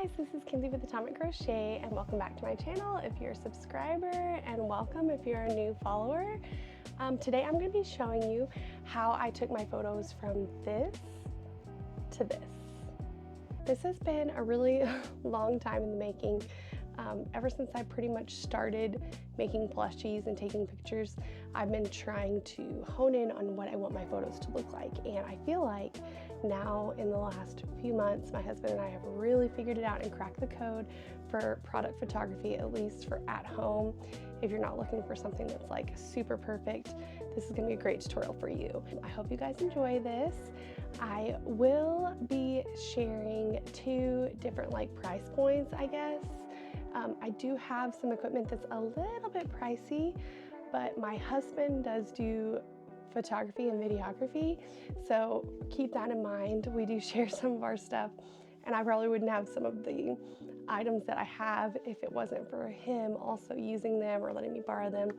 guys, this is Kinsey with Atomic Crochet and welcome back to my channel if you're a subscriber, and welcome if you're a new follower. Today I'm going to be showing you how I took my photos from this to this. This has been a really long time in the making. Ever since I pretty much started making plushies and taking pictures, I've been trying to hone in on what I want my photos to look like, and I feel like now in the last few months my husband and I have really figured it out and cracked the code for product photography, at least for at home. If you're not looking for something that's like super perfect, this is going to be a great tutorial for you. I hope you guys enjoy this. I will be sharing two different price points, I guess. I do have some equipment that's a little bit pricey, but my husband does do photography and videography, so keep that in mind. We do share some of our stuff, and I probably wouldn't have some of the items that I have if it wasn't for him also using them or letting me borrow them.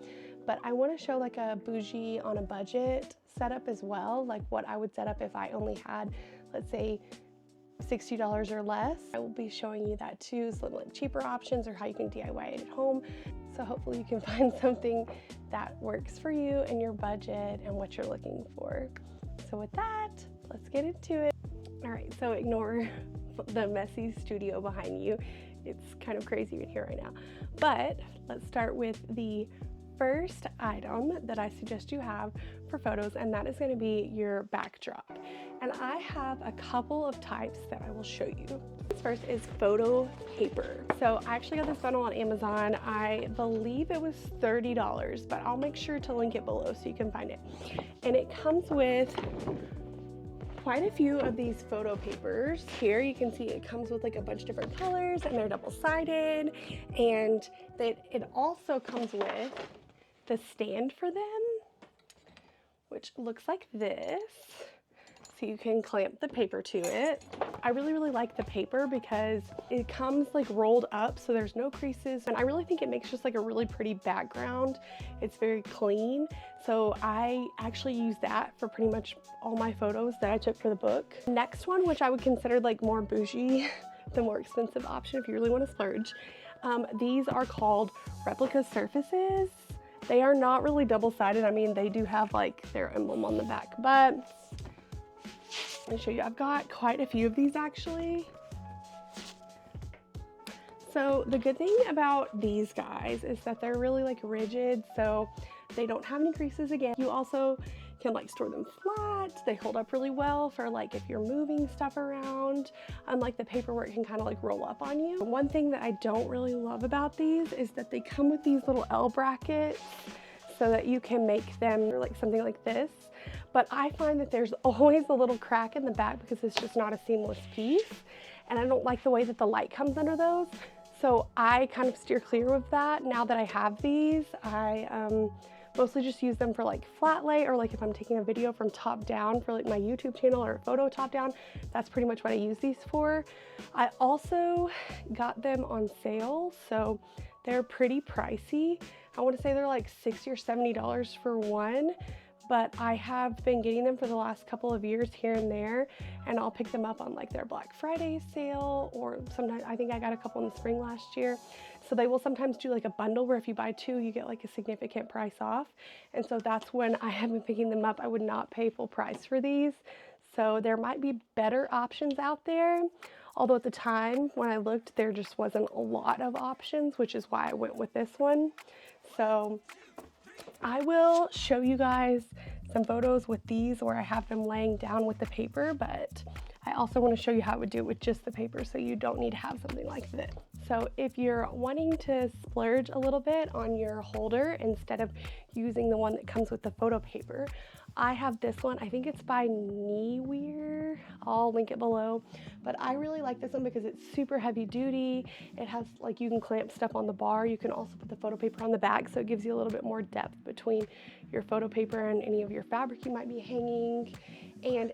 But I want to show like a bougie on a budget setup as well, like what I would set up if I only had, let's say, $60 or less. I will be showing you that too, some like cheaper options or how you can DIY it at home. So hopefully you can find something that works for you and your budget and what you're looking for. So with that, let's get into it. All right, so ignore the messy studio behind you. It's kind of crazy in here right now. But let's start with the first item that I suggest you have for photos, and that is going to be your backdrop. And I have a couple of types that I will show you. This first is photo paper. So I actually got this bundle on Amazon. I believe it was $30, but I'll make sure to link it below so you can find it. And it comes with quite a few of these photo papers. Here you can see it comes with like a bunch of different colors, and they're double-sided, and it also comes with the stand for them, which looks like this. So you can clamp the paper to it. I really like the paper because it comes like rolled up, so there's no creases, and I really think it makes just like a really pretty background. It's very clean, so I actually use that for pretty much all my photos that I took for the book. Next one, which I would consider like more bougie, the more expensive option if you really want to splurge. These are called replica surfaces. They are not really double-sided. I mean, they do have like their emblem on the back, but let me show you. I've got quite a few of these actually. So the good thing about these guys is that they're really like rigid, so they don't have any creases again. You also can like store them flat. They hold up really well for like if you're moving stuff around. Unlike the paper where it can kind of like roll up on you. One thing that I don't really love about these is that they come with these little L brackets so that you can make them like something like this. But I find that there's always a little crack in the back because it's just not a seamless piece. And I don't like the way that the light comes under those. So I kind of steer clear of that. Now that I have these, I mostly just use them for like flat lay, or like if I'm taking a video from top down for like my YouTube channel or a photo top down. That's pretty much what I use these for. I also got them on sale, so they're pretty pricey. I want to say they're like $60 or $70 for one, but I have been getting them for the last couple of years here and there, and I'll pick them up on like their Black Friday sale, or sometimes I think I got a couple in the spring last year. So they will sometimes do like a bundle where if you buy two, you get like a significant price off. And so that's when I have been picking them up. I would not pay full price for these. So there might be better options out there. Although at the time when I looked, there just wasn't a lot of options, which is why I went with this one. So I will show you guys some photos with these where I have them laying down with the paper, but I also want to show you how I would do it with just the paper, so you don't need to have something like this. So if you're wanting to splurge a little bit on your holder instead of using the one that comes with the photo paper, I have this one. I think it's by Weir. I'll link it below. But I really like this one because it's super heavy duty. It has like, you can clamp stuff on the bar. You can also put the photo paper on the back, so it gives you a little bit more depth between your photo paper and any of your fabric you might be hanging. And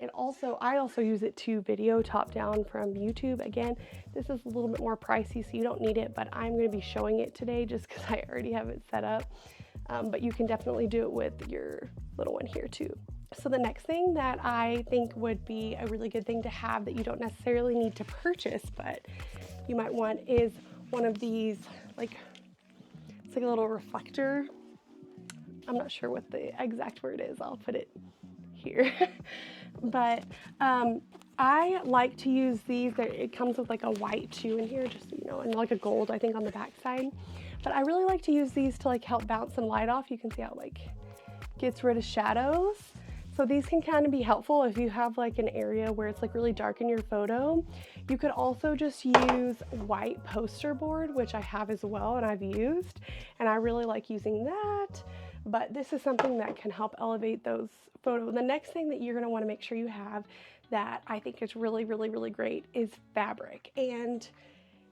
I also use it to video top down from YouTube. Again, this is a little bit more pricey, so you don't need it, but I'm going to be showing it today just because I already have it set up. But you can definitely do it with your little one here too. So the next thing that I think would be a really good thing to have that you don't necessarily need to purchase, but you might want, is one of these, like, it's like a little reflector. I'm not sure what the exact word is. I'll put it here. But I like to use these. It comes with like a white too in here, just, you know, and like a gold, I think, on the back side. But I really like to use these to like help bounce some light off. You can see how it like gets rid of shadows. So these can kind of be helpful if you have like an area where it's like really dark in your photo. You could also just use white poster board, which I have as well and I've used, and I really like using that. But this is something that can help elevate those photos. The next thing that you're going to want to make sure you have that I think is really, really, really great is fabric. And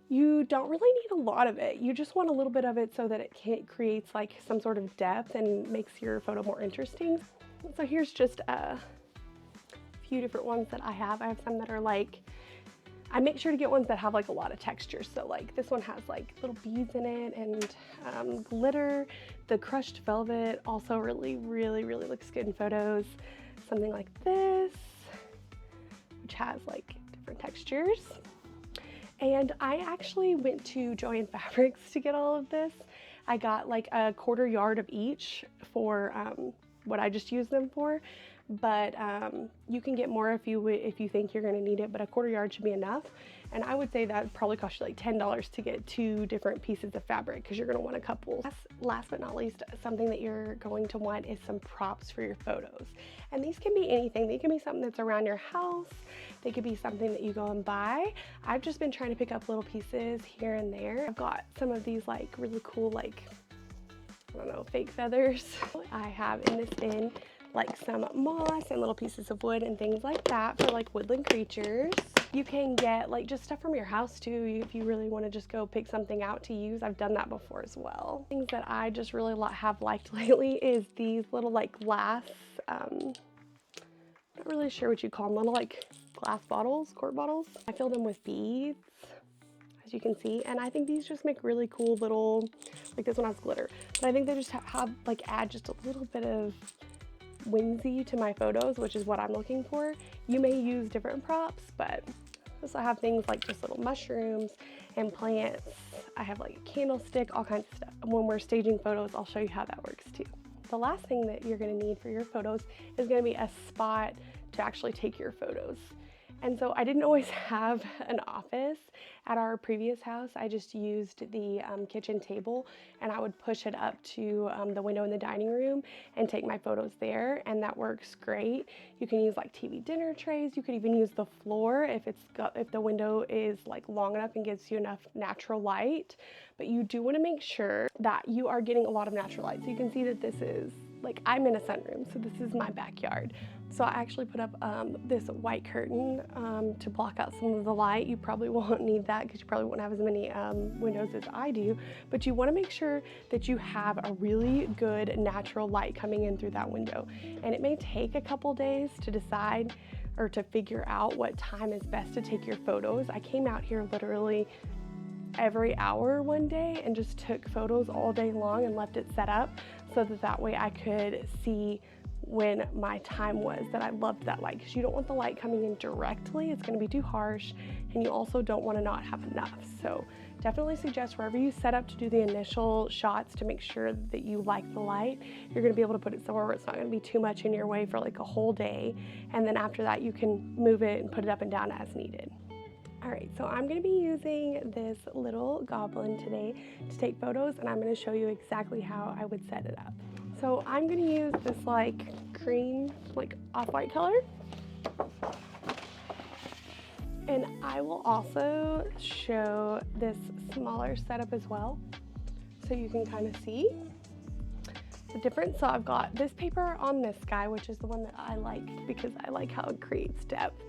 you don't really need a lot of it. You just want a little bit of it so that it creates like some sort of depth and makes your photo more interesting. So here's just a few different ones that I have. I have some that are like, I make sure to get ones that have like a lot of texture. So like this one has like little beads in it and glitter. The crushed velvet also really, really, really looks good in photos. Something like this, which has like different textures. And I actually went to Joann Fabrics to get all of this. I got like a 1/4 yard of each for what I just used them for, but you can get more if you think you're going to need it, but a 1/4 yard should be enough. And I would say that probably cost you like $10 to get 2 different pieces of fabric because you're going to want a couple. Last but not least, something that you're going to want is some props for your photos. And these can be anything. They can be something that's around your house. They could be something that you go and buy. I've just been trying to pick up little pieces here and there. I've got some of these like really cool, like, I don't know, fake feathers. I have in this bin like some moss and little pieces of wood and things like that for like woodland creatures. You can get like just stuff from your house too if you really want to just go pick something out to use. I've done that before as well. Things that I just really have liked lately is these little like glass, I'm not really sure what you call them, little like glass bottles, quart bottles. I fill them with beads, as you can see, and I think these just make really cool little, like this one has glitter, but I think they just have like add just a little bit of whimsy to my photos, which is what I'm looking for. You may use different props, but I also have things like just little mushrooms and plants. I have like a candlestick, all kinds of stuff. When we're staging photos, I'll show you how that works too. The last thing that you're going to need for your photos is going to be a spot to actually take your photos. And so I didn't always have an office at our previous house. I just used the kitchen table, and I would push it up to the window in the dining room and take my photos there, and that works great. You can use like TV dinner trays. You could even use the floor if the window is like long enough and gives you enough natural light. But you do want to make sure that you are getting a lot of natural light. So you can see that this is like, I'm in a sunroom, so this is my backyard. So I actually put up this white curtain to block out some of the light. You probably won't need that because you probably won't have as many windows as I do, but you want to make sure that you have a really good natural light coming in through that window. And it may take a couple days to decide or to figure out what time is best to take your photos. I came out here literally every hour one day and just took photos all day long and left it set up so that way I could see when my time was that I loved that light, because you don't want the light coming in directly. It's going to be too harsh, and you also don't want to not have enough. So definitely suggest wherever you set up to do the initial shots to make sure that you like the light, you're going to be able to put it somewhere where it's not going to be too much in your way for like a whole day, and then after that you can move it and put it up and down as needed. Alright, so I'm going to be using this little goblin today to take photos, and I'm going to show you exactly how I would set it up. So I'm going to use this like cream, like off-white color. And I will also show this smaller setup as well, so you can kind of see the difference. So I've got this paper on this guy, which is the one that I like because I like how it creates depth.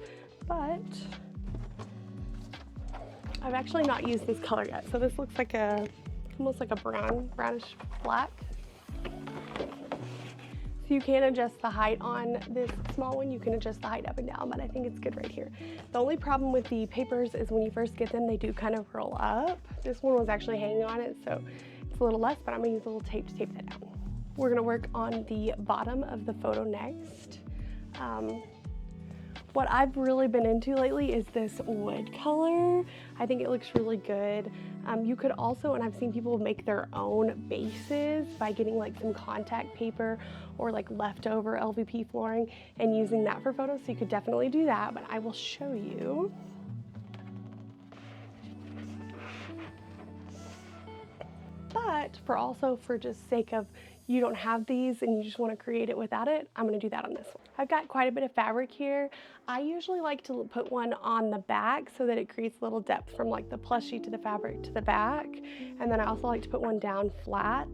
But I've actually not used this color yet. So this looks like almost like a brownish black. So you can adjust the height on this small one. You can adjust the height up and down, but I think it's good right here. The only problem with the papers is when you first get them, they do kind of roll up. This one was actually hanging on it, so it's a little less, but I'm gonna use a little tape to tape that down. We're gonna work on the bottom of the photo next. What I've really been into lately is this wood color. I think it looks really good. You could also, and I've seen people make their own bases by getting like some contact paper or like leftover LVP flooring and using that for photos. So you could definitely do that, but I will show you. But for just sake of you don't have these and you just want to create it without it, I'm going to do that on this one. I've got quite a bit of fabric here. I usually like to put one on the back so that it creates a little depth from like the plushie to the fabric to the back. And then I also like to put one down flat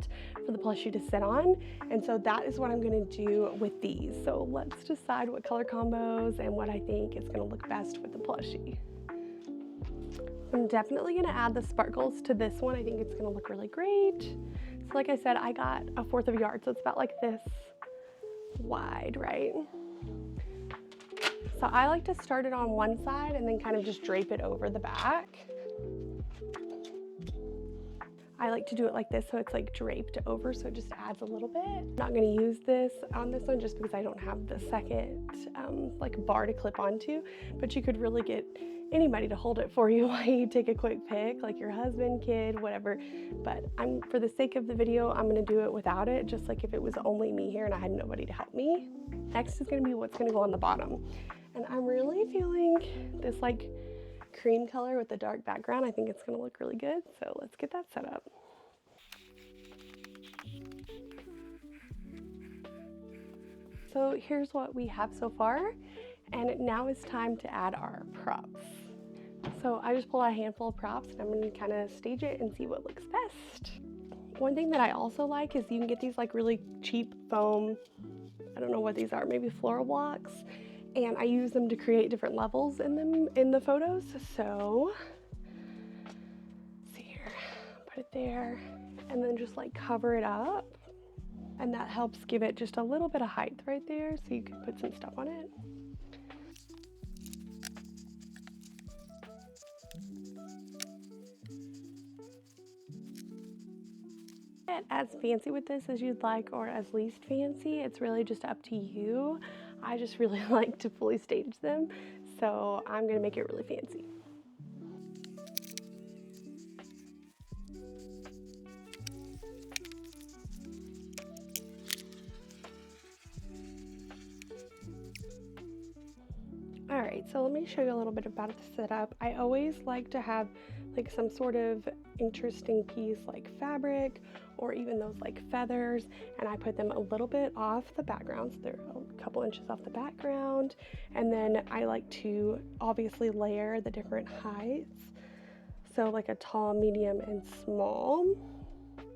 for the plushie to sit on. And so that is what I'm going to do with these. So let's decide what color combos and what I think is going to look best with the plushie. I'm definitely going to add the sparkles to this one. I think it's going to look really great. So like I said, I got 1/4 of a yard, so it's about like this wide, right? So I like to start it on one side and then kind of just drape it over the back. I like to do it like this so it's like draped over, so it just adds a little bit. I'm not going to use this on this one just because I don't have the second like bar to clip onto, but you could really get anybody to hold it for you while you take a quick pic, like your husband, kid, whatever. But for the sake of the video, I'm going to do it without it, just like if it was only me here and I had nobody to help me. Next is going to be what's going to go on the bottom. And I'm really feeling this like cream color with the dark background. I think it's going to look really good. So let's get that set up. So here's what we have so far. And now it's time to add our props. So I just pulled out a handful of props and I'm going to kind of stage it and see what looks best. One thing that I also like is you can get these like really cheap foam, I don't know what these are, maybe floral blocks, and I use them to create different levels in the photos. So let's see here, put it there and then just like cover it up, and that helps give it just a little bit of height right there so you can put some stuff on it. As fancy with this as you'd like or as least fancy, it's really just up to you. I just really like to fully stage them, so I'm going to make it really fancy. Alright, so let me show you a little bit about the setup. I always like to have like some sort of interesting piece like fabric or even those like feathers, and I put them a little bit off the background, so they're a couple inches off the background, and then I like to obviously layer the different heights, so like a tall, medium, and small.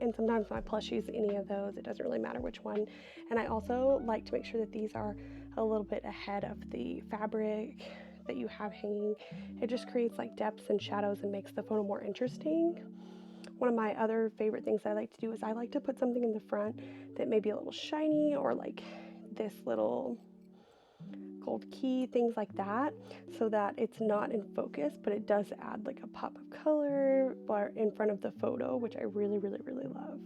And sometimes my plushies, any of those, it doesn't really matter which one. And I also like to make sure that these are a little bit ahead of the fabric that you have hanging. It just creates like depths and shadows and makes the photo more interesting. One of my other favorite things I like to do is I like to put something in the front that may be a little shiny, or like this little gold key, things like that, so that it's not in focus, but it does add like a pop of color in front of the photo, which I really, really, really love.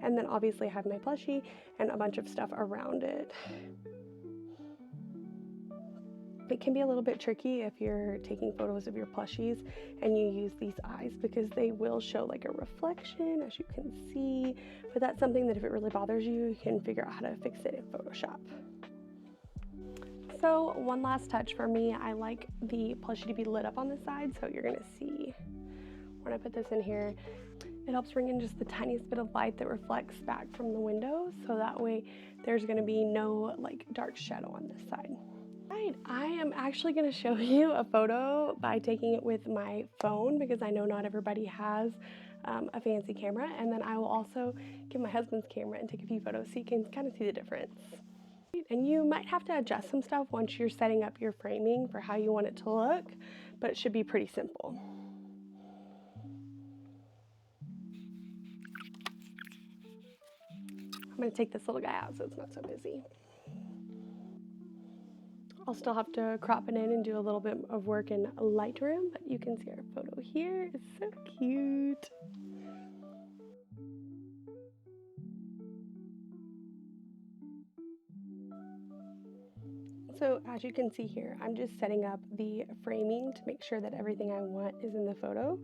And then obviously I have my plushie and a bunch of stuff around it. It can be a little bit tricky if you're taking photos of your plushies and you use these eyes, because they will show like a reflection, as you can see, but that's something that if it really bothers you, you can figure out how to fix it in Photoshop. So one last touch for me, I like the plushie to be lit up on the side, so you're gonna see when I put this in here, it helps bring in just the tiniest bit of light that reflects back from the window, so that way there's gonna be no like dark shadow on this side. Right, I am actually gonna show you a photo by taking it with my phone, because I know not everybody has a fancy camera, and then I will also get my husband's camera and take a few photos so you can kind of see the difference. And you might have to adjust some stuff once you're setting up your framing for how you want it to look, but it should be pretty simple. I'm going to take this little guy out so it's not so busy. I'll still have to crop it in and do a little bit of work in Lightroom, but you can see our photo here. It's so cute. So as you can see here, I'm just setting up the framing to make sure that everything I want is in the photo.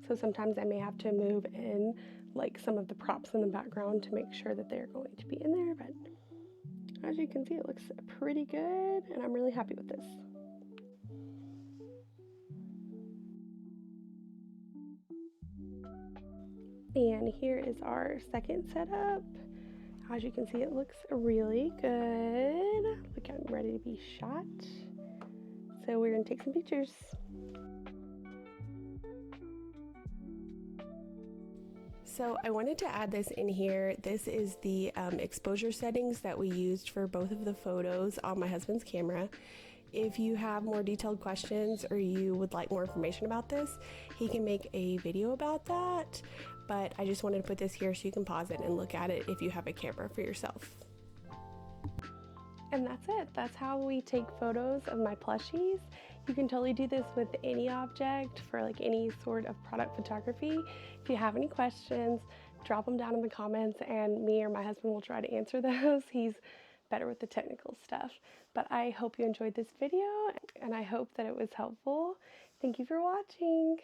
So sometimes I may have to move in like some of the props in the background to make sure that they're going to be in there, but as you can see, it looks pretty good and I'm really happy with this. And here is our second setup. As you can see, it looks really good. Look, I'm ready to be shot. So we're gonna take some pictures. So I wanted to add this in here. This is the exposure settings that we used for both of the photos on my husband's camera. If you have more detailed questions or you would like more information about this, he can make a video about that. But I just wanted to put this here so you can pause it and look at it if you have a camera for yourself. And that's it. That's how we take photos of my plushies. You can totally do this with any object for like any sort of product photography. If you have any questions, drop them down in the comments and me or my husband will try to answer those. He's better with the technical stuff. But I hope you enjoyed this video and I hope that it was helpful. Thank you for watching.